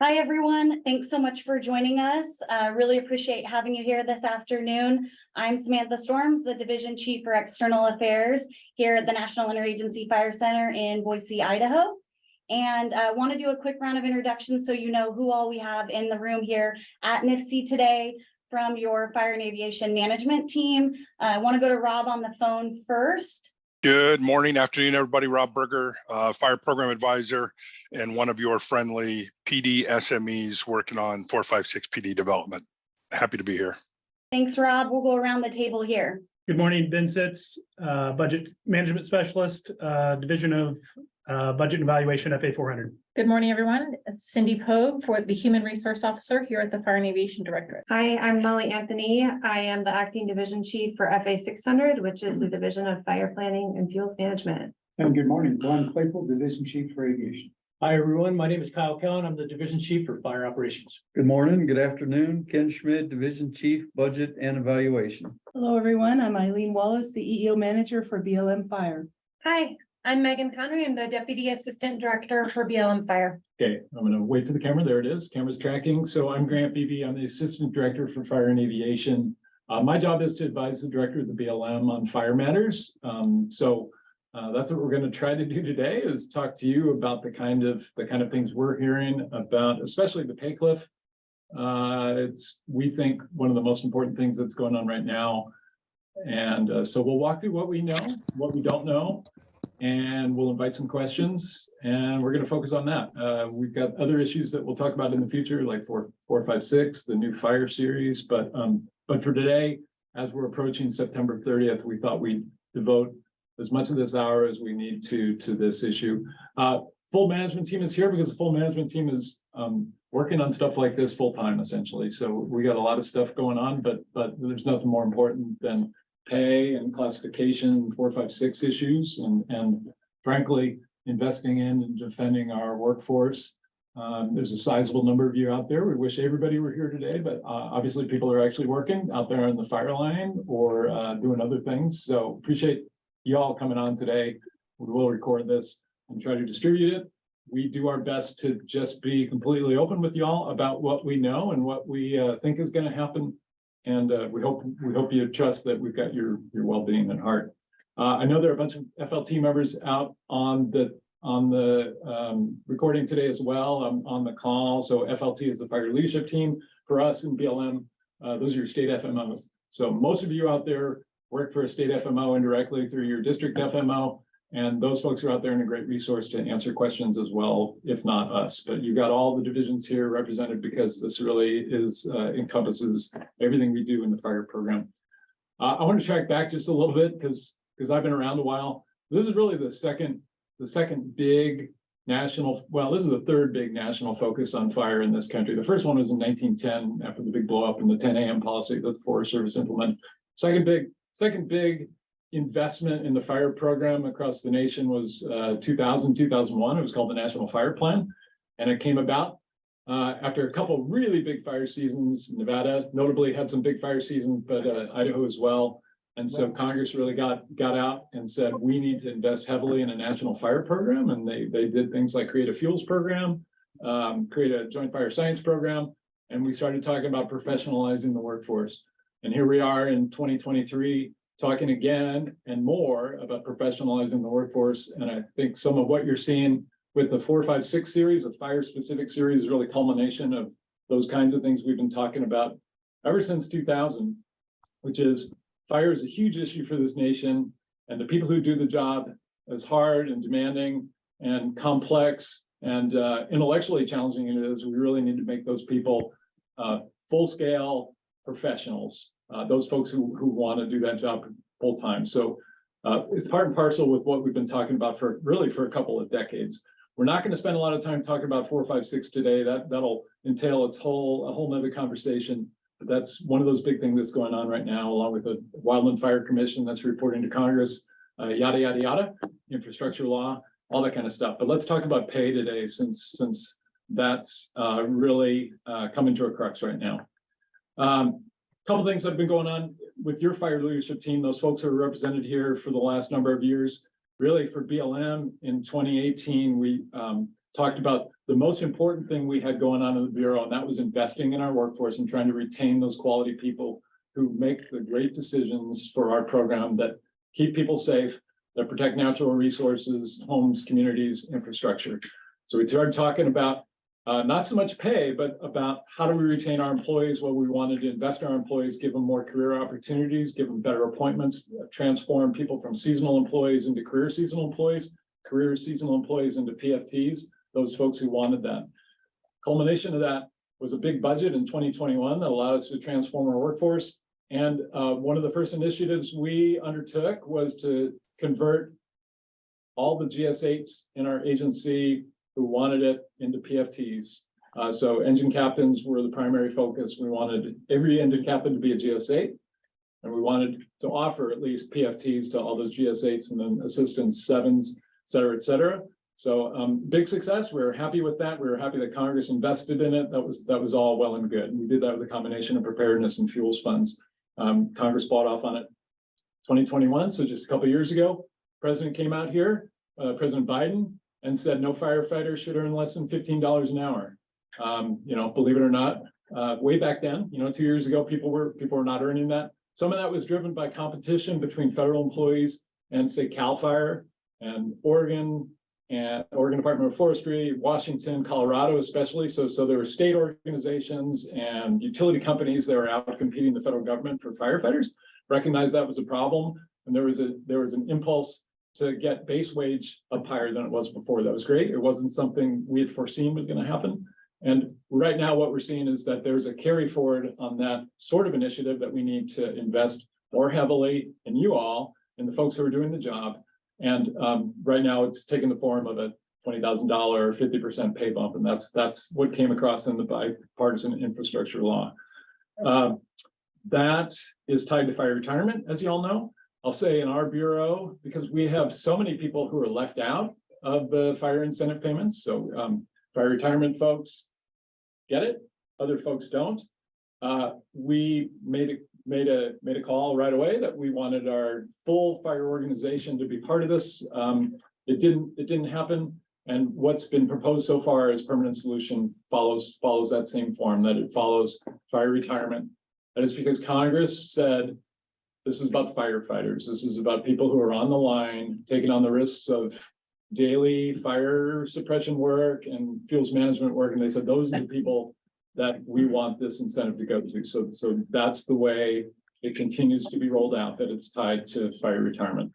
Hi, everyone. Thanks so much for joining us. Really appreciate having you here this afternoon. I'm Samantha Storms, the Division Chief for External Affairs here at the National Interagency Fire Center in Boise, Idaho. And I want to do a quick round of introductions so you know who all we have in the room here at NIFC today from your Fire and Aviation Management team. I want to go to Rob on the phone first. Good morning, afternoon, everybody. Rob Berger, Fire Program Advisor and one of your friendly PD SMEs working on 456 PD development. Happy to be here. Thanks, Rob. We'll go around the table here. Good morning, Ben Sitz, Budget Management Specialist, Division of Budget and Evaluation, FA 400. Good morning, everyone. It's Cindy Pogue for the Human Resource Officer here at the Fire and Aviation Directorate. Hi, I'm Molly Anthony. I am the Acting Division Chief for FA 600, which is the Division of Fire Planning and Fuels Management. And good morning, Glenn Claypool, Division Chief for Aviation. Hi, everyone. My name is Kyle Kellen. I'm the Division Chief for Fire Operations. Good morning, good afternoon. Ken Schmidt, Division Chief, Budget and Evaluation. Hello, everyone. I'm Eileen Wallace, the EEO Manager for BLM Fire. Hi, I'm Megan Connery. I'm the Deputy Assistant Director for BLM Fire. Okay, I'm going to wait for the camera. There it is. Camera's tracking. So I'm Grant Beebe. I'm the Assistant Director for Fire and Aviation. My job is to advise the Director of the BLM on fire matters. That's what we're going to try to do today, is talk to you about the kind of things we're hearing about, especially the pay cliff. It's, we think, one of the most important things that's going on right now. And so we'll walk through what we know, what we don't know, and we'll invite some questions, and we're going to focus on that. We've got other issues that we'll talk about in the future, like 456, the new fire series. But for today, as we're approaching September 30th, we thought we'd devote as much of this hour as we need to this issue. Full management team is here because the full management team is working on stuff like this full time, essentially. So we got a lot of stuff going on, but there's nothing more important than pay and classification, 456 issues, and frankly, investing in and defending our workforce. There's a sizable number of you out there. We wish everybody were here today, but obviously people are actually working out there on the fire line or doing other things. So appreciate you all coming on today. We will record this and try to distribute it. We do our best to just be completely open with y'all about what we know and what we think is going to happen. And we hope you trust that we've got your well-being at heart. I know there are a bunch of FLT members out on the recording today as well. On the call. So FLT is the fire leadership team for us in BLM. Those are your state FMOs. So most of you out there work for a state FMO indirectly through your district FMO. And those folks are out there and a great resource to answer questions as well, if not us. But you've got all the divisions here represented because this really is encompasses everything we do in the fire program. I want to track back just a little bit because I've been around a while. This is really the second big national, well, this is the third big national focus on fire in this country. The first one was in 1910 after the big blow up in the 10 a.m. policy that the Forest Service implemented. Second big investment in the fire program across the nation was 2001. It was called the National Fire Plan. And it came about after a couple of really big fire seasons. Nevada notably had some big fire seasons, but Idaho as well. And so Congress really got out and said, we need to invest heavily in a national fire program. And they did things like create a fuels program, create a joint fire science program. And we started talking about professionalizing the workforce. And here we are in 2023, talking again and more about professionalizing the workforce. And I think some of what you're seeing with the 456 series, a fire specific series, is really culmination of those kinds of things we've been talking about ever since 2000, which is fire is a huge issue for this nation. And the people who do the job, as hard and demanding and complex and intellectually challenging it is, we really need to make those people full scale professionals. Those folks who want to do that job full time. So it's part and parcel with what we've been talking about for a couple of decades. We're not going to spend a lot of time talking about 456 today. That'll entail a whole nother conversation. But that's one of those big things that's going on right now, along with the Wildland Fire Commission that's reporting to Congress, yada, yada, yada, infrastructure law, all that kind of stuff. But let's talk about pay today, since that's really coming to a crux right now. Couple things that have been going on with your fire leadership team. Those folks who are represented here for the last number of years. Really, for BLM in 2018, we talked about the most important thing we had going on in the Bureau, and that was investing in our workforce and trying to retain those quality people who make the great decisions for our program that keep people safe, that protect natural resources, homes, communities, infrastructure. So we started talking about not so much pay, but about how do we retain our employees? Well, we wanted to invest in our employees, give them more career opportunities, give them better appointments, transform people from seasonal employees into career seasonal employees into PFTs, those folks who wanted that. Culmination of that was a big budget in 2021 that allowed us to transform our workforce. And one of the first initiatives we undertook was to convert all the GS8s in our agency who wanted it into PFTs. So engine captains were the primary focus. We wanted every engine captain to be a GS8. And we wanted to offer at least PFTs to all those GS8s and then assistants, 7s, et cetera, et cetera. So big success. We were happy with that. We were happy that Congress invested in it. That was all well and good. And we did that with a combination of preparedness and fuels funds. Congress bought off on it 2021. So just a couple of years ago, President came out here, President Biden, and said no firefighter should earn less than $15 an hour. Believe it or not, way back then, 2 years ago, people were not earning that. Some of that was driven by competition between federal employees and say CAL FIRE and Oregon Department of Forestry, Washington, Colorado, especially. So there were state organizations and utility companies that were out competing the federal government for firefighters, recognized that was a problem. And there was an impulse to get base wage up higher than it was before. That was great. It wasn't something we had foreseen was going to happen. And right now what we're seeing is that there's a carry forward on that sort of initiative that we need to invest more heavily in you all and the folks who are doing the job. And right now it's taken the form of a $20,000 50% pay bump. And that's what came across in the bipartisan infrastructure law. That is tied to fire retirement, as you all know. I'll say in our bureau, because we have so many people who are left out of the fire incentive payments. So fire retirement folks get it, other folks don't. We made a call right away that we wanted our full fire organization to be part of this. It didn't happen. And what's been proposed so far as permanent solution follows that same form, that it follows fire retirement. That is because Congress said, this is about firefighters. This is about people who are on the line, taking on the risks of daily fire suppression work and fuels management work. And they said, those are the people that we want this incentive to go to. So that's the way it continues to be rolled out, that it's tied to fire retirement.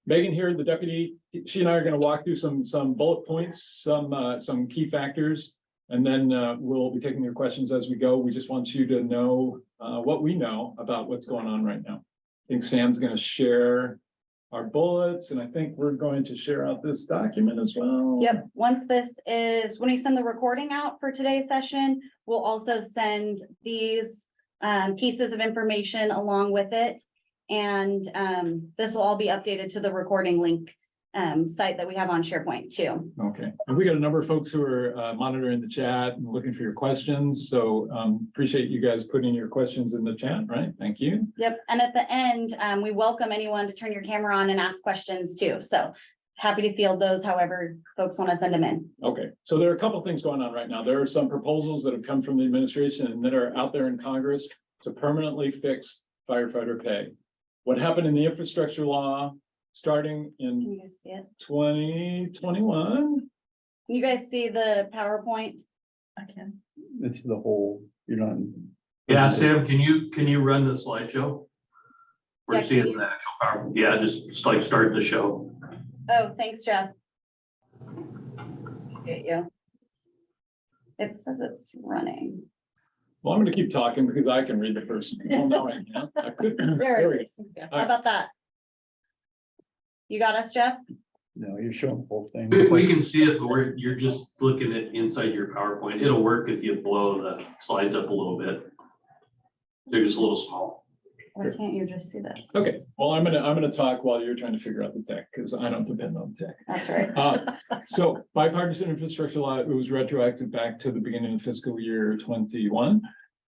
Megan here, the deputy, she and I are going to walk through some bullet points, some key factors, and then we'll be taking your questions as we go. We just want you to know what we know about what's going on right now. I think Sam's going to share our bullets, and I think we're going to share out this document as well. Yep, when we send the recording out for today's session, we'll also send these pieces of information along with it. And this will all be updated to the recording link site that we have on SharePoint too. Okay, and we got a number of folks who are monitoring the chat and looking for your questions. So appreciate you guys putting your questions in the chat, right? Thank you. Yep, and at the end, we welcome anyone to turn your camera on and ask questions too. So happy to field those however folks want to send them in. Okay, so there are a couple of things going on right now. There are some proposals that have come from the administration and that are out there in Congress to permanently fix firefighter pay. What happened in the infrastructure law starting Can in you guys see it? 2021? Can you guys see the PowerPoint? I can. It's the whole, you're not. Yeah, Sam, can you run the slideshow? We're Yeah, can seeing you- the actual power. Yeah, just like start the show. Oh, thanks, Jeff. Get you. It says it's running. Well, I'm going to keep talking because I can read the first. Oh, no, I can't. I couldn't. There There we it go. is. How about that? You got us, Jeff? No, you're showing the whole thing. We can see it, but you're just looking at inside your PowerPoint. It'll work if you blow the slides up a little bit. They're just a little small. Why can't you just see this? Okay, well, I'm gonna talk while you're trying to figure out the tech because I don't depend on tech. That's right. So bipartisan infrastructure law, it was retroactive back to the beginning of fiscal year 21.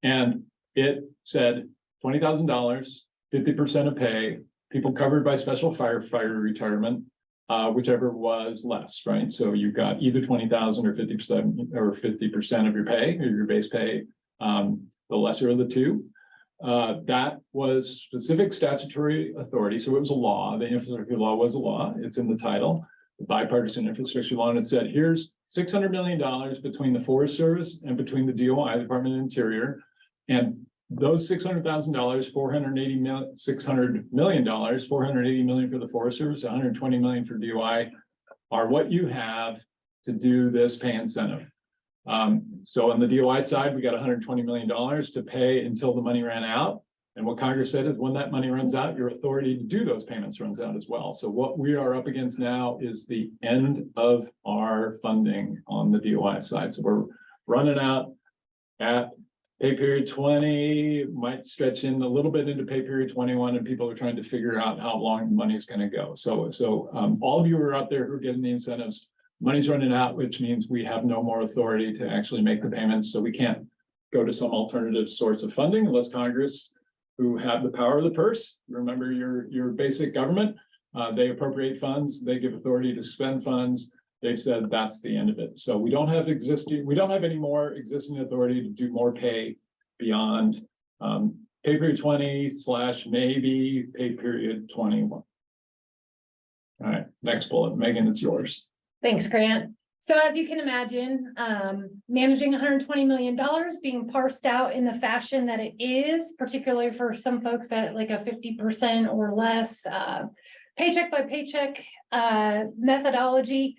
And it said $20,000, 50% of pay, people covered by special firefighter retirement whichever was less, right? So you've got either 20,000 or 50% of your pay or your base pay, the lesser of the two. That was specific statutory authority. So it was a law. The infrastructure law was a law. It's in the title, the bipartisan infrastructure law. And it said, here's $600 million between the Forest Service and between the DOI, Department of the Interior. And those $600,000, $600 million, $480 million for the Forest Service, $120 million for DOI are what you have to do this pay incentive. So on the DOI side, we got $120 million to pay until the money ran out. And what Congress said is when that money runs out, your authority to do those payments runs out as well. So what we are up against now is the end of our funding on the DOI side. So we're running out at pay period 20, might stretch in a little bit into pay period 21, and people are trying to figure out how long the money is going to go. So all of you who are out there who are getting the incentives, money's running out, which means we have no more authority to actually make the payments. So we can't go to some alternative source of funding unless Congress, who have the power of the purse, remember your basic government, they appropriate funds, they give authority to spend funds. They've said that's the end of it. So we don't have any more existing authority to do more pay beyond pay period 20 / maybe pay period 21. All right, next bullet, Megan, it's yours. Thanks, Grant. So as you can imagine, managing $120 million being parsed out in the fashion that it is, particularly for some folks at like a 50% or less paycheck by paycheck methodology,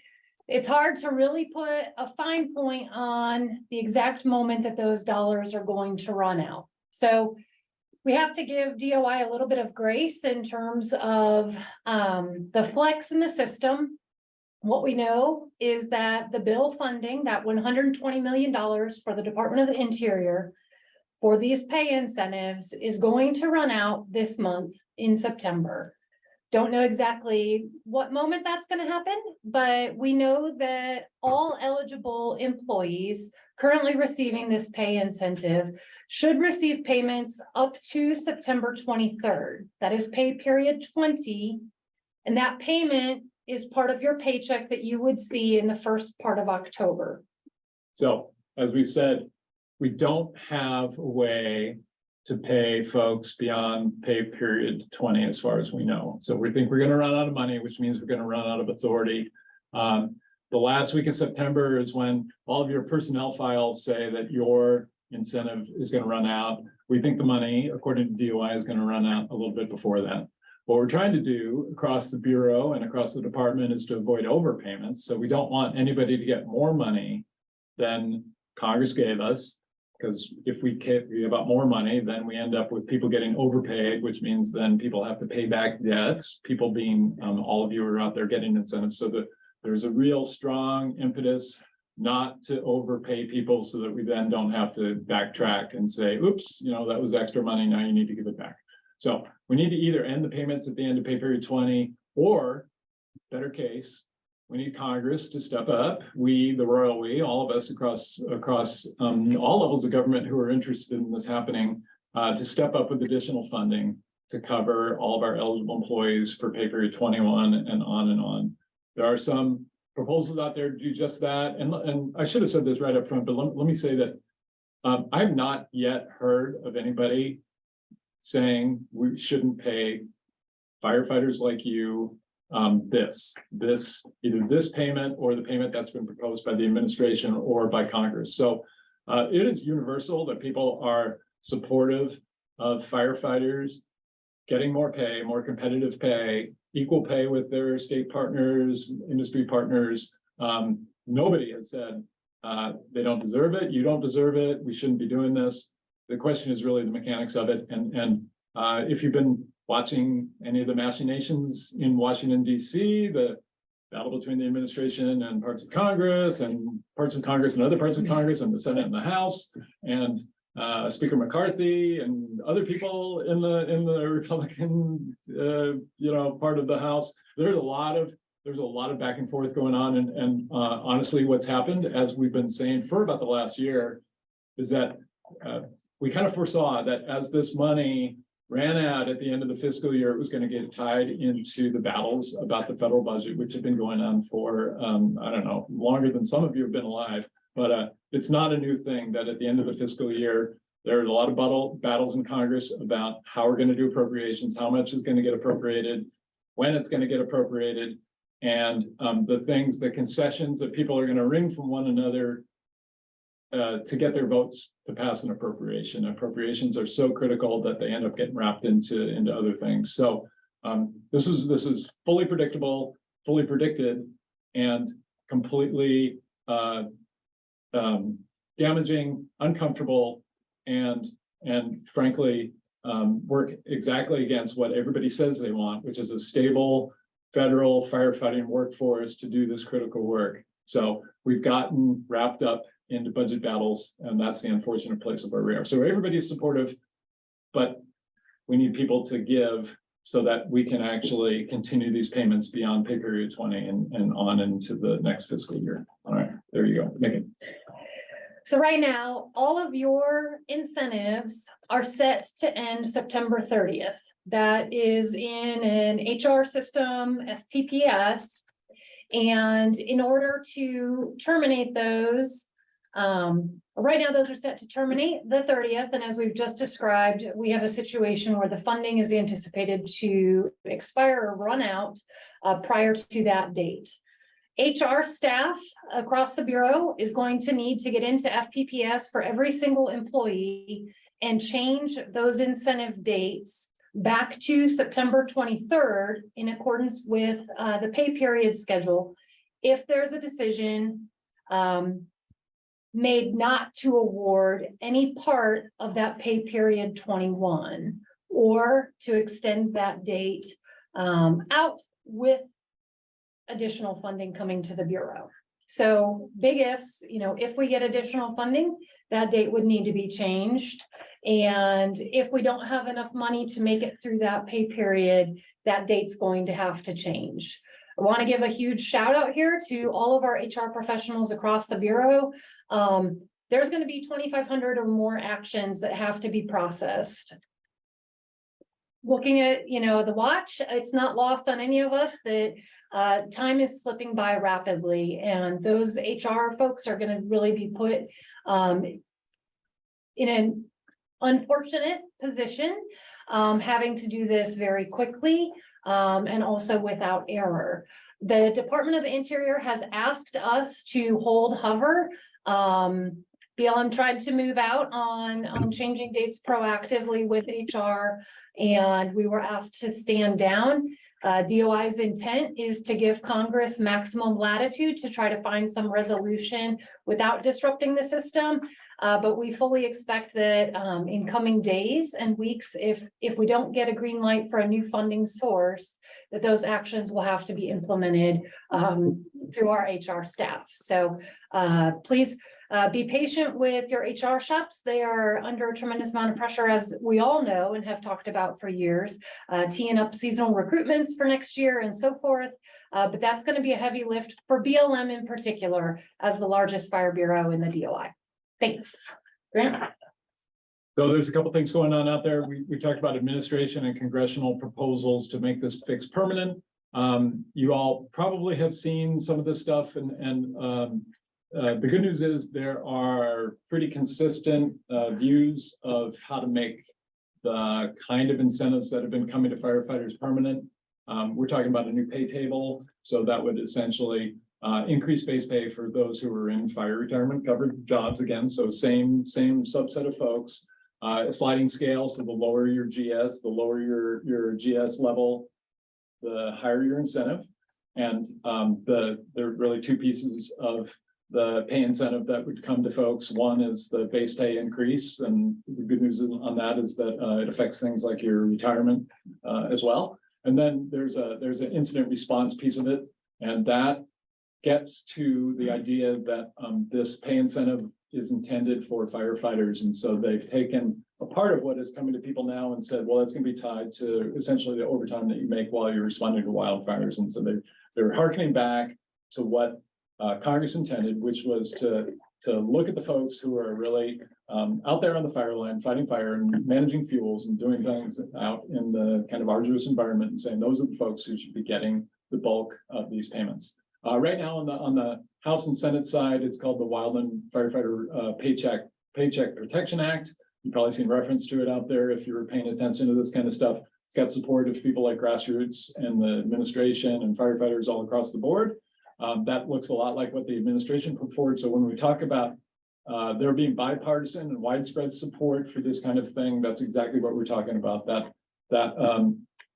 it's hard to really put a fine point on the exact moment that those dollars are going to run out. So we have to give DOI a little bit of grace in terms of the flex in the system. What we know is that the bill funding, that $120 million for the Department of the Interior for these pay incentives is going to run out this month in September. Don't know exactly what moment that's going to happen, but we know that all eligible employees currently receiving this pay incentive should receive payments up to September 23rd. That is pay period 20. And that payment is part of your paycheck that you would see in the first part of October. So as we said, we don't have a way to pay folks beyond pay period 20 as far as we know. So we think we're going to run out of money, which means we're going to run out of authority. The last week of September is when all of your personnel files say that your incentive is going to run out. We think the money, according to DOI, is going to run out a little bit before that. What we're trying to do across the Bureau and across the department is to avoid overpayments. So we don't want anybody to get more money than Congress gave us, because if we give out more money, then we end up with people getting overpaid, which means then people have to pay back debts, people being, all of you are out there getting incentives. So that there's a real strong impetus not to overpay people so that we then don't have to backtrack and say, oops, that was extra money, now you need to give it back. So we need to either end the payments at the end of pay period 20, or better case, we need Congress to step up. We, the royal we, all of us across all levels of government who are interested in this happening, to step up with additional funding to cover all of our eligible employees for pay period 21 and on and on. There are some proposals out there to do just that. And I should have said this right up front, but let me say that I have not yet heard of anybody saying we shouldn't pay firefighters like you either this payment or the payment that's been proposed by the administration or by Congress. So it is universal that people are supportive of firefighters getting more pay, more competitive pay, equal pay with their state partners, industry partners. Nobody has said they don't deserve it, you don't deserve it, we shouldn't be doing this. The question is really the mechanics of it. And if you've been watching any of the machinations in Washington, D.C., the battle between the administration and parts of Congress and other parts of Congress and the Senate and the House and Speaker McCarthy and other people in the Republican part of the House, there's a lot of back and forth going on. And honestly, what's happened, as we've been saying for about the last year, is that we kind of foresaw that as this money ran out at the end of the fiscal year. It was going to get tied into the battles about the federal budget, which have been going on for, I don't know, longer than some of you have been alive. But it's not a new thing that at the end of the fiscal year, there are a lot of battles in Congress about how we're going to do appropriations, how much is going to get appropriated, when it's going to get appropriated, and the concessions that people are going to wring from one another to get their votes to pass an appropriation. Appropriations are so critical that they end up getting wrapped into other things. So this is fully predictable, fully predicted, and completely damaging, uncomfortable, and frankly work exactly against what everybody says they want, which is a stable federal firefighting workforce to do this critical work. So we've gotten wrapped up into budget battles, and that's the unfortunate place of where we are. So everybody is supportive, but we need people to give so that we can actually continue these payments beyond pay period 20 and on into the next fiscal year. All right, there you go, Megan. So right now, all of your incentives are set to end September 30th. That is in an HR system, FPPS. And in order to terminate those, right now those are set to terminate the 30th. And as we've just described, we have a situation where the funding is anticipated to expire or run out prior to that date. HR staff across the Bureau is going to need to get into FPPS for every single employee and change those incentive dates back to September 23rd in accordance with the pay period schedule. If there's a decision made not to award any part of that pay period 21 or to extend that date out with additional funding coming to the Bureau. So big ifs, if we get additional funding, that date would need to be changed. And if we don't have enough money to make it through that pay period, that date's going to have to change. I want to give a huge shout out here to all of our HR professionals across the Bureau. There's going to be 2,500 or more actions that have to be processed. Looking at, the watch, it's not lost on any of us that time is slipping by rapidly, and those HR folks are going to really be put in an unfortunate position, having to do this very quickly and also without error. The Department of the Interior has asked us to hold hover. BLM tried to move out on changing dates proactively with HR, and we were asked to stand down. DOI's intent is to give Congress maximum latitude to try to find some resolution without disrupting the system. But we fully expect that in coming days and weeks, if we don't get a green light for a new funding source, that those actions will have to be implemented through our HR staff. So please be patient with your HR shops. They are under a tremendous amount of pressure, as we all know and have talked about for years, teeing up seasonal recruitments for next year and so forth. But that's going to be a heavy lift for BLM in particular, as the largest fire bureau in the DOI. Thanks. Grant? So there's a couple things going on out there. We talked about administration and congressional proposals to make this fix permanent. You all probably have seen some of this stuff, and the good news is there are pretty consistent views of how to make the kind of incentives that have been coming to firefighters permanent. We're talking about a new pay table, so that would essentially increase base pay for those who are in fire retirement covered jobs again. So same subset of folks, a sliding scale. So the lower your GS, the lower your GS level, the higher your incentive. And there are really two pieces of the pay incentive that would come to folks. One is the base pay increase. And the good news on that is that it affects things like your retirement as well. And then there's an incident response piece of it. And that gets to the idea that this pay incentive is intended for firefighters. And so they've taken a part of what is coming to people now and said, well, that's going to be tied to essentially the overtime that you make while you're responding to wildfires. And so they're hearkening back to what Congress intended, which was to look at the folks who are really out there on the fire line, fighting fire and managing fuels and doing things out in the kind of arduous environment and saying those are the folks who should be getting the bulk of these payments. Right now on the House and Senate side, it's called the Wildland Firefighter Paycheck Protection Act. You've probably seen reference to it out there if you're paying attention to this kind of stuff. It's got support of people like grassroots and the administration and firefighters all across the board. That looks a lot like what the administration put forward. So when we talk about there being bipartisan and widespread support for this kind of thing, that's exactly what we're talking about. That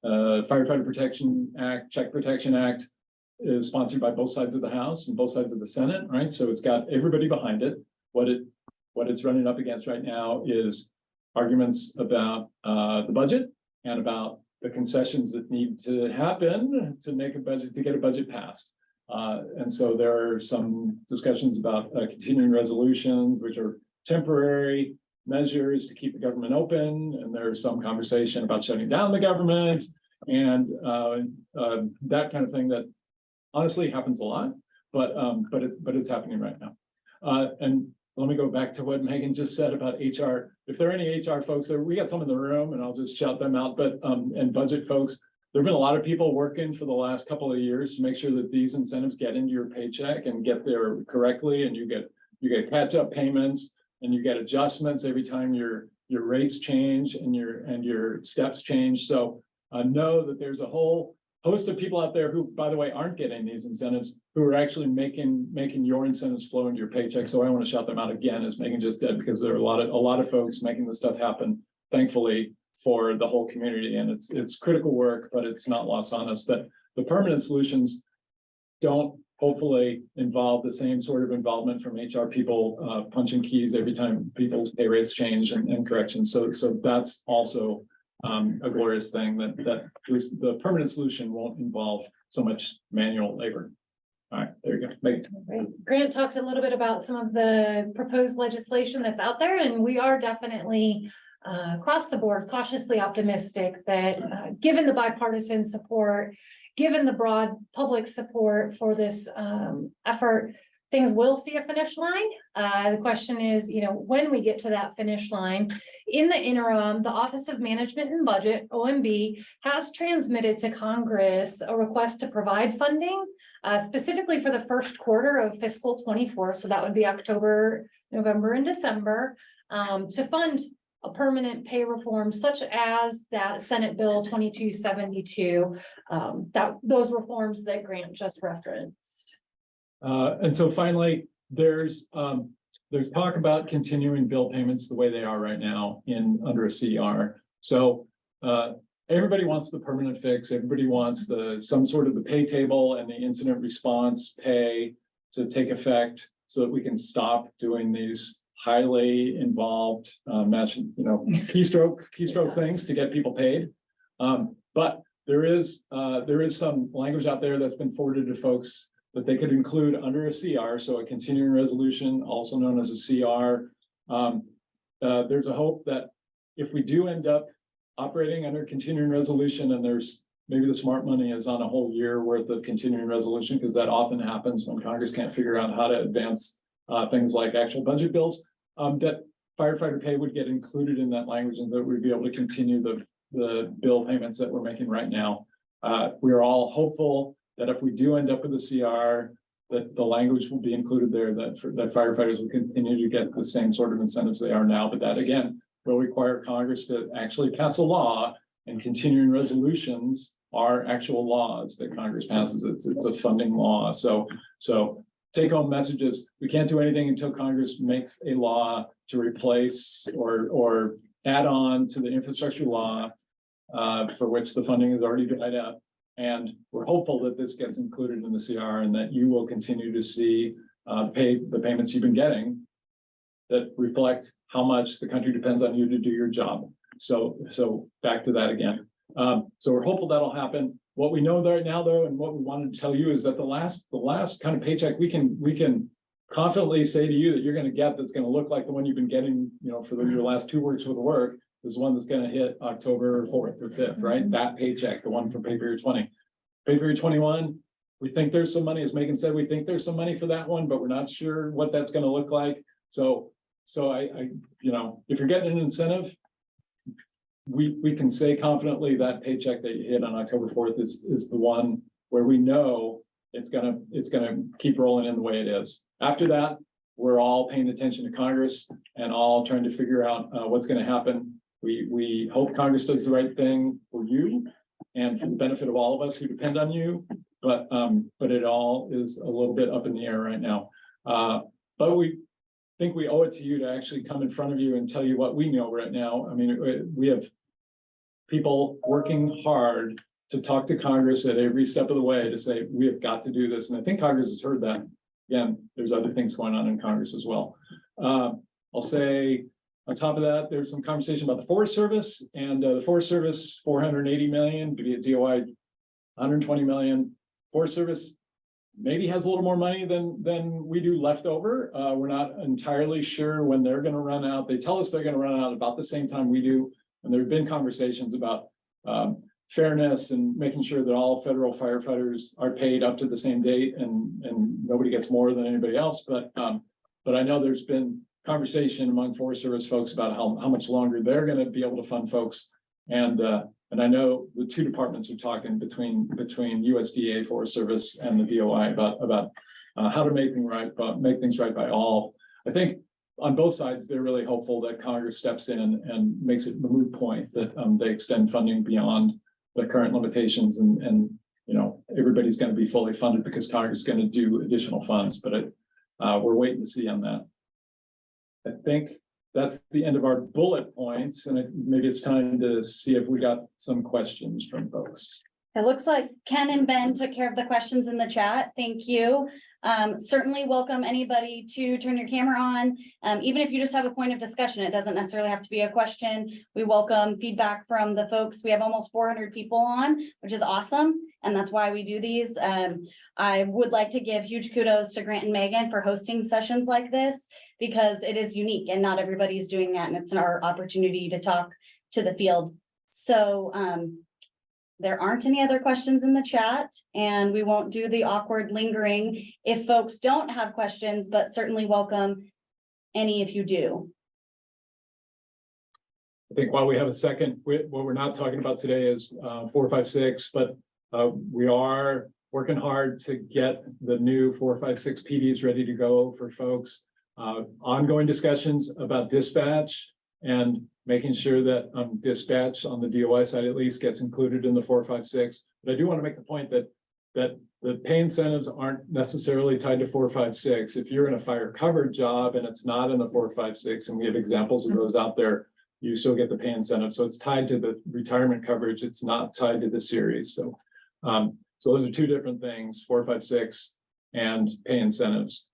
Firefighter Protection Act, Check Protection Act is sponsored by both sides of the House and both sides of the Senate, right? So it's got everybody behind it. What it's running up against right now is arguments about the budget and about the concessions that need to happen to make a budget, to get a budget passed. And so there are some discussions about continuing resolutions, which are temporary measures to keep the government open. And there's some conversation about shutting down the government and that kind of thing that honestly happens a lot, but it's happening right now. And let me go back to what Megan just said about HR. If there are any HR folks there, we got some in the room and I'll just shout them out, but and budget folks, there've been a lot of people working for the last couple of years to make sure that these incentives get into your paycheck and get there correctly, and you get catch-up payments and you get adjustments every time your rates change and your steps change. So know that there's a whole host of people out there who, by the way, aren't getting these incentives, who are actually making your incentives flow into your paycheck. So I want to shout them out again, as Megan just did, because there are a lot of folks making this stuff happen, thankfully, for the whole community. And it's critical work, but it's not lost on us that the permanent solutions don't hopefully involve the same sort of involvement from HR people punching keys every time people's pay rates change and corrections. So that's also a glorious thing that the permanent solution won't involve so much manual labor. All right, there you go. Megan. Grant talked a little bit about some of the proposed legislation that's out there, and we are definitely across the board cautiously optimistic that given the bipartisan support, given the broad public support for this effort, things will see a finish line. The question is, when we get to that finish line. In the interim, the Office of Management and Budget, OMB, has transmitted to Congress a request to provide funding specifically for the first quarter of fiscal 24. So that would be October, November, and December to fund a permanent pay reform such as that Senate Bill 2272, those reforms that Grant just referenced. And so finally, there's talk about continuing bill payments the way they are right now under a CR. So everybody wants the permanent fix. Everybody wants some sort of the pay table and the incident response pay to take effect so that we can stop doing these highly involved keystroke things to get people paid. But there is some language out there that's been forwarded to folks that they could include under a CR, so a continuing resolution, also known as a CR. There's a hope that if we do end up operating under continuing resolution, and there's maybe the smart money is on a whole year worth of continuing resolution, because that often happens when Congress can't figure out how to advance things like actual budget bills, that firefighter pay would get included in that language, and that we'd be able to continue the bill payments that we're making right now. We are all hopeful that if we do end up with a CR, that the language will be included there, that firefighters will continue to get the same sort of incentives they are now. But that, again, will require Congress to actually pass a law, and continuing resolutions are actual laws that Congress passes. It's a funding law. So take home messages. We can't do anything until Congress makes a law to replace or add on to the infrastructure law for which the funding is already dried up. And we're hopeful that this gets included in the CR, and that you will continue to see the payments you've been getting that reflect how much the country depends on you to do your job. So back to that again. So we're hopeful that'll happen. What we know right now, though, and what we wanted to tell you is that the last kind of paycheck we can confidently say to you that you're going to get, that's going to look like the one you've been getting, for your last 2 weeks worth of work, is one that's going to hit October 4th or 5th, right? That paycheck, the one from pay period 20. Pay period 21, we think there's some money, as Megan said, we think there's some money for that one, but we're not sure what that's gonna look like. So I, you know, if you're getting an incentive, we can say confidently that paycheck that you hit on October 4th is the one where we know it's gonna keep rolling in the way it is. After that, we're all paying attention to Congress and all trying to figure out what's gonna happen. We hope Congress does the right thing for you and for the benefit of all of us who depend on you. But it all is a little bit up in the air right now. But we think we owe it to you to actually come in front of you and tell you what we know right now. I mean, we have people working hard to talk to Congress at every step of the way to say, we have got to do this. And I think Congress has heard that. Again, there's other things going on in Congress as well. I'll say on top of that, there's some conversation about the Forest Service and the Forest Service, 480 million, to be at DOI, 120 million. Forest Service maybe has a little more money than we do left over. We're not entirely sure when they're going to run out. They tell us they're going to run out about the same time we do. And there have been conversations about fairness and making sure that all federal firefighters are paid up to the same date and nobody gets more than anybody else. But I know there's been conversation among Forest Service folks about how much longer they're going to be able to fund folks. And I know the two departments are talking between USDA, Forest Service, and the DOI about how to make things right by all. I think on both sides, they're really hopeful that Congress steps in and makes it a moot point that they extend funding beyond the current limitations and you know, everybody's going to be fully funded because Congress is going to do additional funds, but we're waiting to see on that. I think that's the end of our bullet points, and maybe it's time to see if we got some questions from folks. It looks like Ken and Ben took care of the questions in the chat. Thank you. Certainly welcome anybody to turn your camera on. Even if you just have a point of discussion, it doesn't necessarily have to be a question. We welcome feedback from the folks. We have almost 400 people on, which is awesome. And that's why we do these. I would like to give huge kudos to Grant and Megan for hosting sessions like this, because it is unique and not everybody's doing that. And it's our opportunity to talk to the field. So there aren't any other questions in the chat, and we won't do the awkward lingering if folks don't have questions, but certainly welcome any if you do. I think while we have a second, what we're not talking about today is 456, but we are working hard to get the new 456 PDs ready to go for folks. Ongoing discussions about dispatch and making sure that dispatch on the DOI side at least gets included in the 456. But I do want to make the point that the pay incentives aren't necessarily tied to 456. If you're in a fire covered job and it's not in the 456, and we have examples of those out there, you still get the pay incentive. So it's tied to the retirement coverage. It's not tied to the series. So those are two different things, 456 and pay incentives.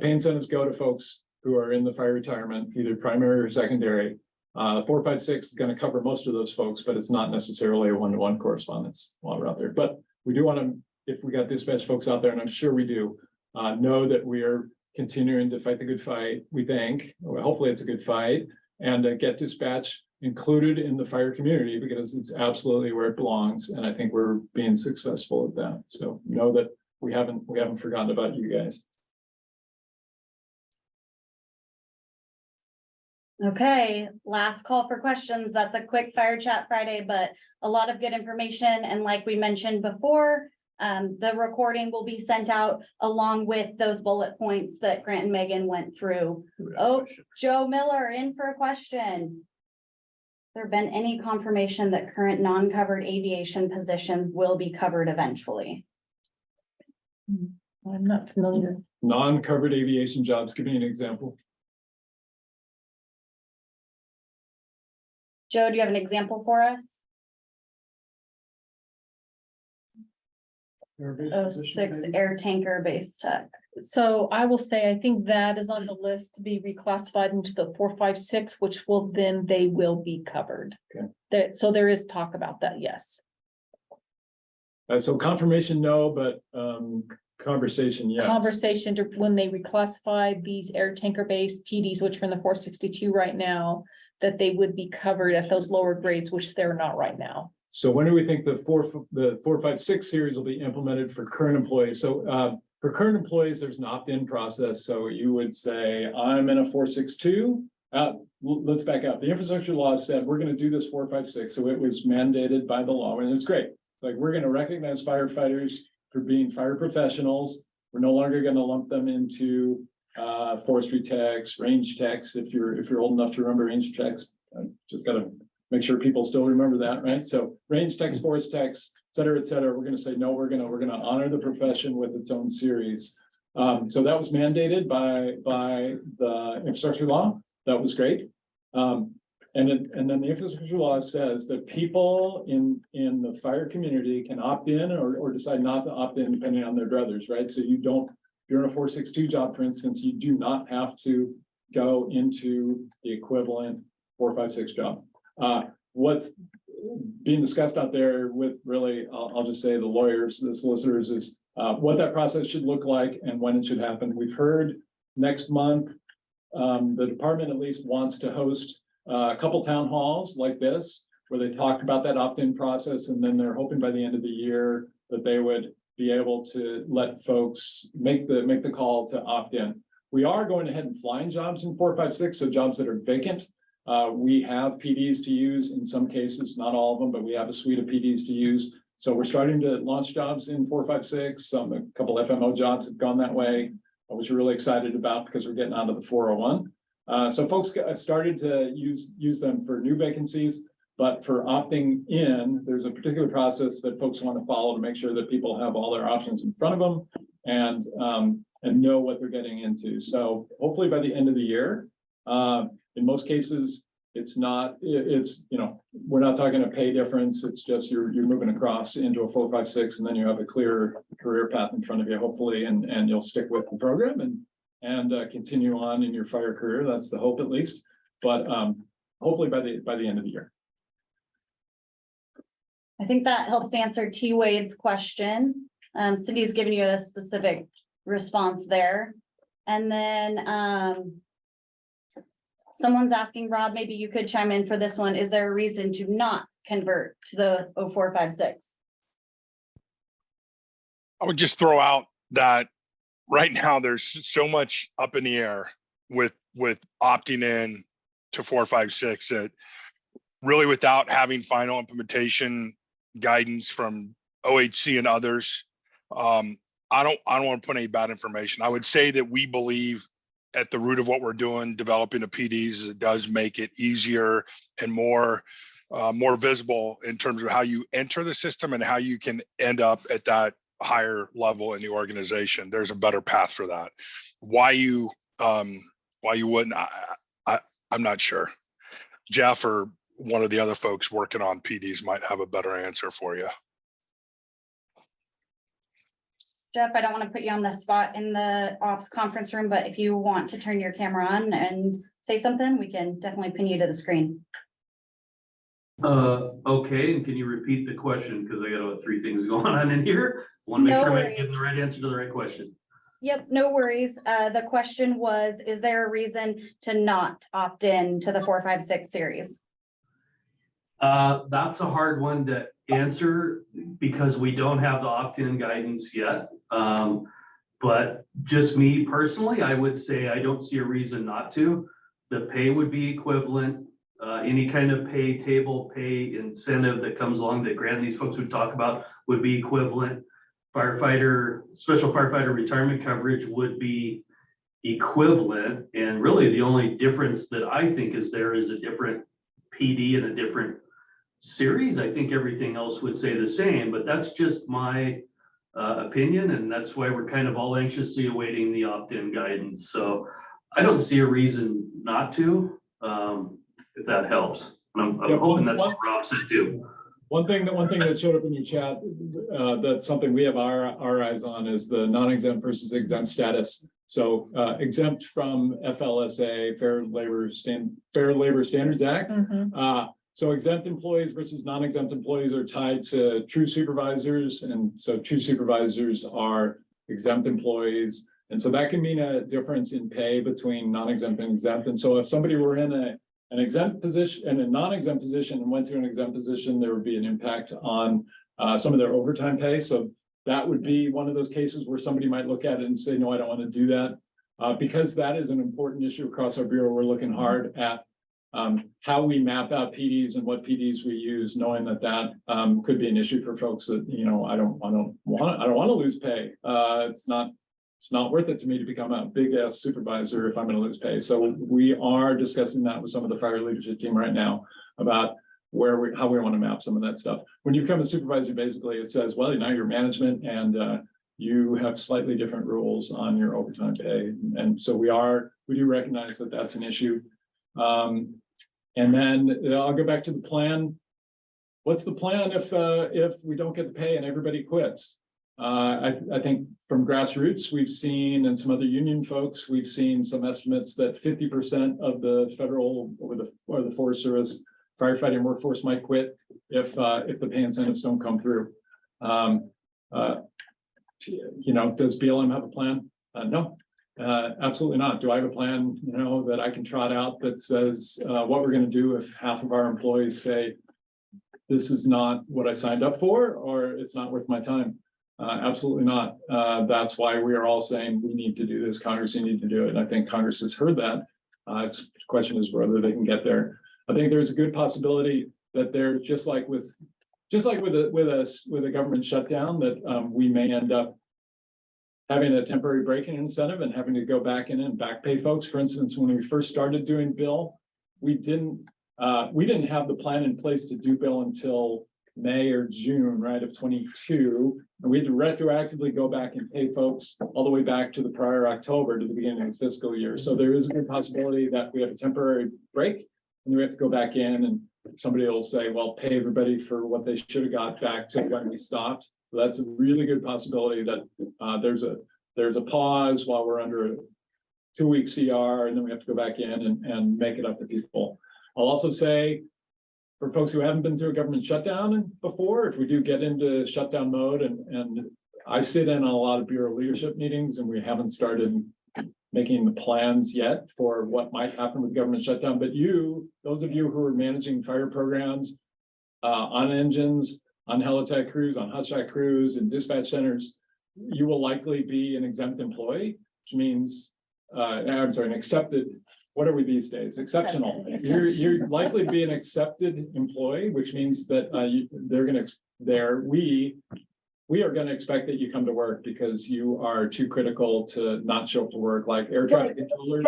Pay incentives go to folks who are in the fire retirement, either primary or secondary. 456 is going to cover most of those folks, but it's not necessarily a one-to-one correspondence while we're out there. But we do want to, if we got dispatch folks out there, and I'm sure we do, know that we are continuing to fight the good fight, we think. Well, hopefully it's a good fight, and get dispatch included in the fire community because it's absolutely where it belongs. And I think we're being successful at that. So know that we haven't forgotten about you guys. Okay, last call for questions. That's a quick fire chat Friday, but a lot of good information. And like we mentioned before, the recording will be sent out along with those bullet points that Grant and Megan went through. Oh, Joe Miller in for a question. There been any confirmation that current non-covered aviation positions will be covered eventually? I'm not familiar. Non-covered aviation jobs, give me an example. Joe, do you have an example for us? 06 air tanker base tech. So I will say, I think that is on the list to be reclassified into the 456, which will then they will be covered. Okay. So there is talk about that, yes. So confirmation, no, but conversation, yes. Conversation to when they reclassify these air tanker based PDs, which are in the 462 right now, that they would be covered at those lower grades, which they're not right now. So when do we think the 456 series will be implemented for current employees? So for current employees, there's an opt-in process. So you would say, I'm in a 462. Let's back up. The infrastructure law said we're going to do this 456. So it was mandated by the law, and it's great. Like, we're going to recognize firefighters for being fire professionals. We're no longer going to lump them into forestry techs, range techs. If you're old enough to remember range techs, just got to make sure people still remember that, right? So range techs, forest techs, et cetera, et cetera. We're going to say, no, we're going to honor the profession with its own series. So that was mandated by the infrastructure law. That was great. And then the infrastructure law says that people in the fire community can opt in or decide not to opt in depending on their druthers, right? So you don't, if you're in a 462 job, for instance, you do not have to go into the equivalent 456 job. What's being discussed out there with really, I'll just say the lawyers, the solicitors, is what that process should look like and when it should happen. We've heard next month, the department at least wants to host a couple town halls like this, where they talk about that opt-in process, and then they're hoping by the end of the year that they would be able to let folks make the call to opt in. We are going ahead and flying jobs in 456, so jobs that are vacant. We have PDs to use in some cases, not all of them, but we have a suite of PDs to use. So we're starting to launch jobs in 456. A couple FMO jobs have gone that way, which we're really excited about because we're getting onto the 401. So folks started to use them for new vacancies, but for opting in, there's a particular process that folks want to follow to make sure that people have all their options in front of them and know what they're getting into. So hopefully by the end of the year, in most cases, we're not talking a pay difference. It's just you're moving across into a 456, and then you have a clear career path in front of you, hopefully, and you'll stick with the program and continue on in your fire career. That's the hope, at least. But hopefully by the end of the year. I think that helps answer T Wade's question. Cindy's given you a specific response there. And then someone's asking, Rob, maybe you could chime in for this one. Is there a reason to not convert to the 0456? I would just throw out that right now there's so much up in the air with opting in to 456 that really, without having final implementation guidance from OHC and others, I don't want to put any bad information. I would say that we believe at the root of what we're doing, developing the PDs, it does make it easier and more visible in terms of how you enter the system and how you can end up at that higher level in the organization. There's a better path for that. Why you wouldn't, I'm not sure. Jeff or one of the other folks working on PDs might have a better answer for you. Jeff, I don't want to put you on the spot in the ops conference room, but if you want to turn your camera on and say something, we can definitely pin you to the screen. Okay, and can you repeat the question? Because I got 3 things going on in here. Want to make No sure I'm worries. giving the right answer to the right question. Yep, no worries. The question was, is there a reason to not opt in to the 456 series? That's a hard one to answer because we don't have the opt-in guidance yet. But just me personally, I would say I don't see a reason not to. The pay would be equivalent. Any kind of pay table, pay incentive that comes along that Grant and these folks would talk about would be equivalent. Special firefighter retirement coverage would be equivalent. And really the only difference that I think is there is a different PD and a different series. I think everything else would say the same, but that's just my opinion, and that's why we're kind of all anxiously awaiting the opt-in guidance. So I don't see a reason not to, if that helps. I'm hoping that's what Rob said too. One thing that showed up in your chat, that's something we have our eyes on, is the non-exempt versus exempt status. So exempt from FLSA, Fair Labor Standards Act. So exempt employees versus non-exempt employees are tied to true supervisors. And so true supervisors are exempt employees. And so that can mean a difference in pay between non-exempt and exempt. And so if somebody were in an exempt position and a non-exempt position and went to an exempt position, there would be an impact on some of their overtime pay. So that would be one of those cases where somebody might look at it and say, no, I don't want to do that. Because that is an important issue across our bureau, we're looking hard at how we map out PDs and what PDs we use, knowing that that could be an issue for folks that, you know, I don't want to lose pay. It's not worth it to me to become a big ass supervisor if I'm going to lose pay. So we are discussing that with some of the fire leadership team right now about how we want to map some of that stuff. When you become a supervisor, basically it says, well, now you're management and you have slightly different rules on your overtime pay. And so we do recognize that that's an issue. And then I'll go back to the plan. What's the plan if we don't get the pay and everybody quits? I think from grassroots, we've seen, and some other union folks, we've seen some estimates that 50% of the federal or the Forest Service firefighting workforce might quit if the pay incentives don't come through. You know, does BLM have a plan? No, absolutely not. Do I have a plan, you know, that I can trot out that says what we're going to do if half of our employees say this is not what I signed up for, or it's not worth my time? Absolutely not. That's why we are all saying we need to do this. Congress, you need to do it. And I think Congress has heard that. The question is whether they can get there. I think there's a good possibility that they're just like with a government shutdown, that we may end up having a temporary break-in incentive and having to go back in and back pay folks. For instance, when we first started doing bill, we didn't have the plan in place to do bill until May or June, right, of 22. And we had to retroactively go back and pay folks all the way back to the prior October to the beginning of the fiscal year. So there is a good possibility that we have a temporary break and we have to go back in and somebody will say, well, pay everybody for what they should have got back to when we stopped. So that's a really good possibility that there's a pause while we're under a 2-week CR, and then we have to go back in and make it up to people. I'll also say, for folks who haven't been through a government shutdown before, if we do get into shutdown mode, and I sit in on a lot of bureau leadership meetings, and we haven't started making the plans yet for what might happen with government shutdown. But those of you who are managing fire programs on engines, on helitech crews, on hotshot crews, and dispatch centers, you will likely be an exempt employee, which means, an accepted, what are we these days? Exceptional. You're likely to be an accepted employee, which means that we are going to expect that you come to work because you are too critical to not show up to work, like air traffic controllers.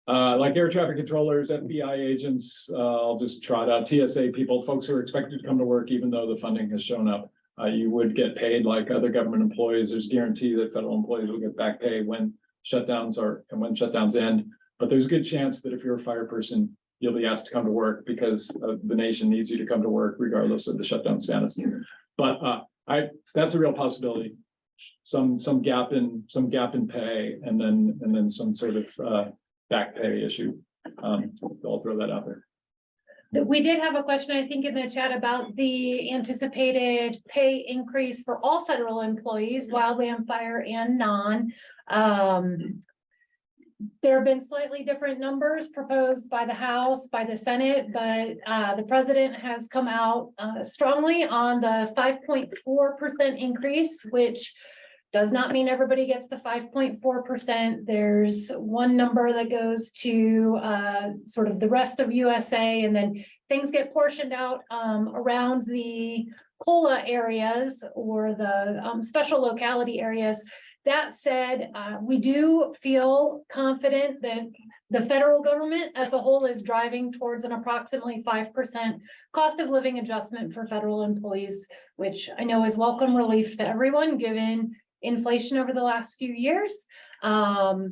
Like air traffic controllers, FBI agents, I'll just trot out TSA people, folks who are expected to come to work even though the funding has shown up. You would get paid like other government employees. There's guarantee that federal employees will get back pay when shutdowns end. But there's a good chance that if you're a fire person, you'll be asked to come to work because the nation needs you to come to work regardless of the shutdown status. But that's a real possibility. Some gap in pay, and then some sort of back pay issue. I'll throw that out there. We did have a question, I think, in the chat about the anticipated pay increase for all federal employees, wildland fire and non. There have been slightly different numbers proposed by the House, by the Senate, but the president has come out strongly on the 5.4% increase, which does not mean everybody gets the 5.4%. There's one number that goes to sort of the rest of USA, and then things get portioned out around the COLA areas or the special locality areas. That said, we do feel confident that the federal government as a whole is driving towards an approximately 5% cost of living adjustment for federal employees, which I know is welcome relief to everyone given inflation over the last few years. That's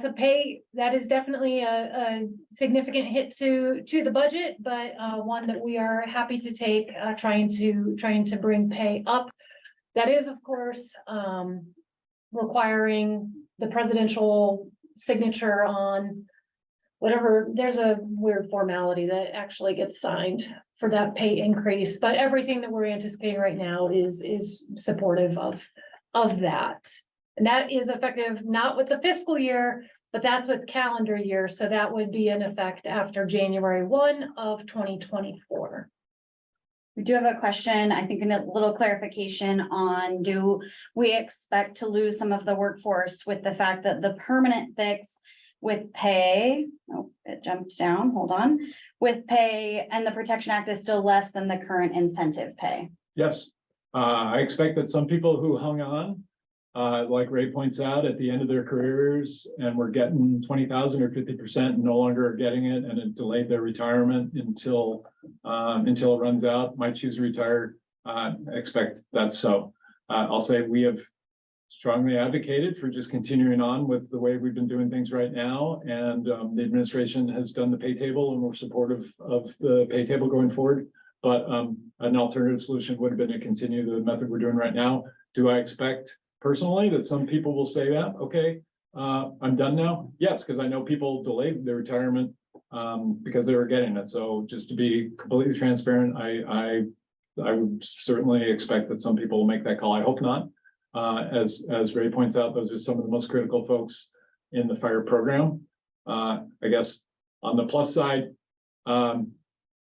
that is definitely a significant hit to the budget, but one that we are happy to take, trying to bring pay up. That is, of course, requiring the presidential signature on whatever. There's a weird formality that actually gets signed for that pay increase, but everything that we're anticipating right now is supportive of that. And that is effective not with the fiscal year, but that's with calendar year. So that would be in effect after January 1 of 2024. We do have a question, I think a little clarification on, do we expect to lose some of the workforce with the fact that the permanent fix with pay, oh, it jumped down, hold on, with pay and the Protection Act is still less than the current incentive pay? Yes, I expect that some people who hung on, like Ray points out, at the end of their careers and were getting 20,000 or 50% no longer are getting it, and it delayed their retirement until it runs out, might choose to retire. I expect that's so. I'll say we have strongly advocated for just continuing on with the way we've been doing things right now. And the administration has done the pay table and we're supportive of the pay table going forward. But an alternative solution would have been to continue the method we're doing right now. Do I expect personally that some people will say that, okay, I'm done now? Yes, because I know people delayed their retirement because they were getting it. So just to be completely transparent, I would certainly expect that some people will make that call. I hope not. As Ray points out, those are some of the most critical folks in the fire program. I guess on the plus side,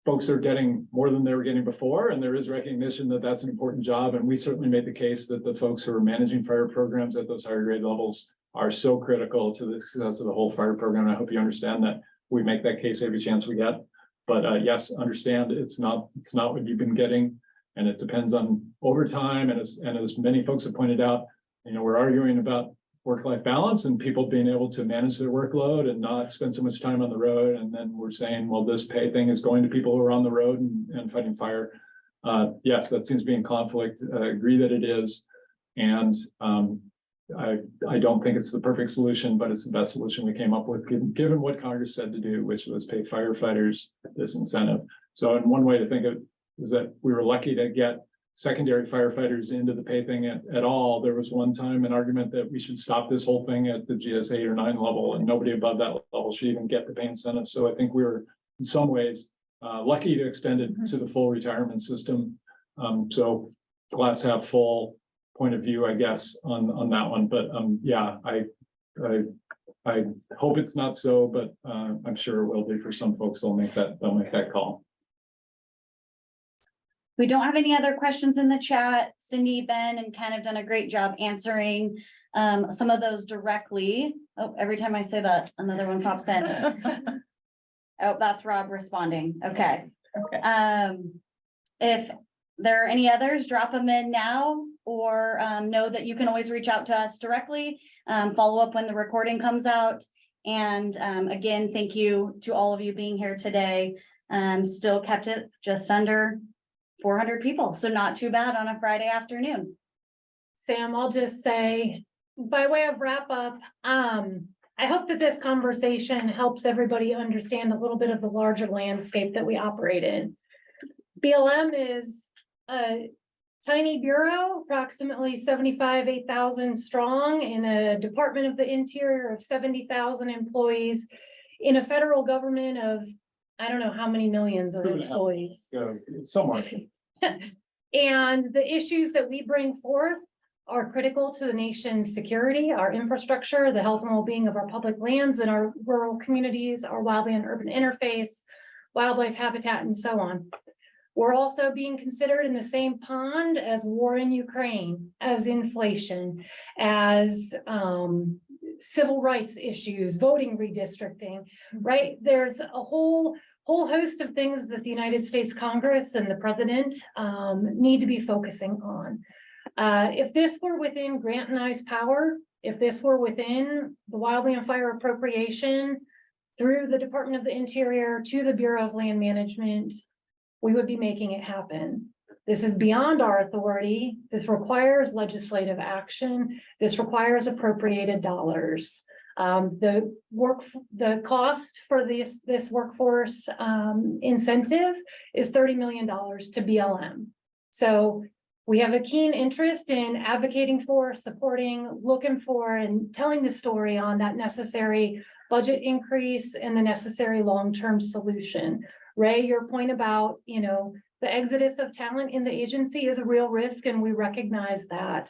folks are getting more than they were getting before, and there is recognition that that's an important job. And we certainly made the case that the folks who are managing fire programs at those higher grade levels are so critical to the success of the whole fire program. I hope you understand that we make that case every chance we get. But yes, understand it's not what you've been getting. And it depends on overtime. And as many folks have pointed out, we're arguing about work-life balance and people being able to manage their workload and not spend so much time on the road. And then we're saying, well, this pay thing is going to people who are on the road and fighting fire. Yes, that seems to be in conflict. I agree that it is. And I don't think it's the perfect solution, but it's the best solution we came up with, given what Congress said to do, which was pay firefighters this incentive. So in one way to think of it is that we were lucky to get secondary firefighters into the pay thing at all. There was one time an argument that we should stop this whole thing at the GS 8 or 9 level, and nobody above that level should even get the pay incentive. So I think we were in some ways lucky to extend it to the full retirement system. So glass half full point of view, I guess, on that one. But yeah, I hope it's not so, but I'm sure it will be for some folks. They'll make that call. We don't have any other questions in the chat. Cindy, Ben, and Ken have done a great job answering some of those directly. Oh, every time I say that, another one pops in. Oh, that's Rob responding. Okay. If there are any others, drop them in now, or know that you can always reach out to us directly, follow up when the recording comes out. And again, thank you to all of you being here today. Still kept it just under 400 people, so not too bad on a Friday afternoon. Sam, I'll just say, by way of wrap up, I hope that this conversation helps everybody understand a little bit of the larger landscape that we operate in. BLM is a tiny bureau, approximately 8,000 strong, in a Department of the Interior of 70,000 employees, in a federal government of I don't know how many millions of employees. Somewhere. And the issues that we bring forth are critical to the nation's security, our infrastructure, the health and well-being of our public lands and our rural communities, our wildland urban interface, wildlife habitat, and so on. We're also being considered in the same pond as war in Ukraine, as inflation, as civil rights issues, voting redistricting, right? There's a whole host of things that the United States Congress and the president need to be focusing on. If this were within Grant and I's power, if this were within the Wildland Fire appropriation through the Department of the Interior to the Bureau of Land Management, we would be making it happen. This is beyond our authority. This requires legislative action. This requires appropriated dollars. The cost for this workforce incentive is $30 million to BLM. So we have a keen interest in advocating for, supporting, looking for, and telling the story on that necessary budget increase and the necessary long-term solution. Ray, your point about, the exodus of talent in the agency is a real risk, and we recognize that.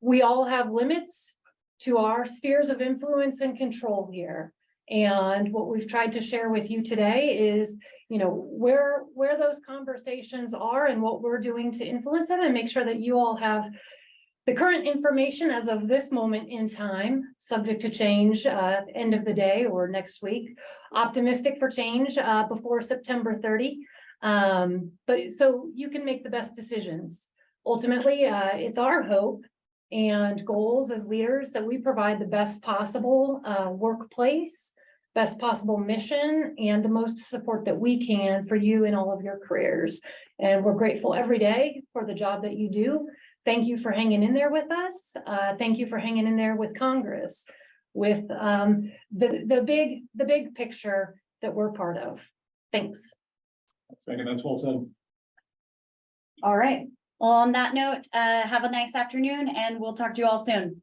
we all have limits to our spheres of influence and control here. And what we've tried to share with you today is, you know, where those conversations are and what we're doing to influence them, and make sure that you all have the current information as of this moment in time, subject to change, end of the day or next week. Optimistic for change, before September 30. But so you can make the best decisions. Ultimately, it's our hope and goals as leaders that we provide the best possible, workplace, best possible mission, and the most support that we can for you in all of your careers. And we're grateful every day for the job that you do. Thank you for hanging in there with us. Thank you for hanging in there with Congress, with the big picture that we're part of. Thanks. Megan, that's well said. All right. Well, on that note, have a nice afternoon and we'll talk to you all soon.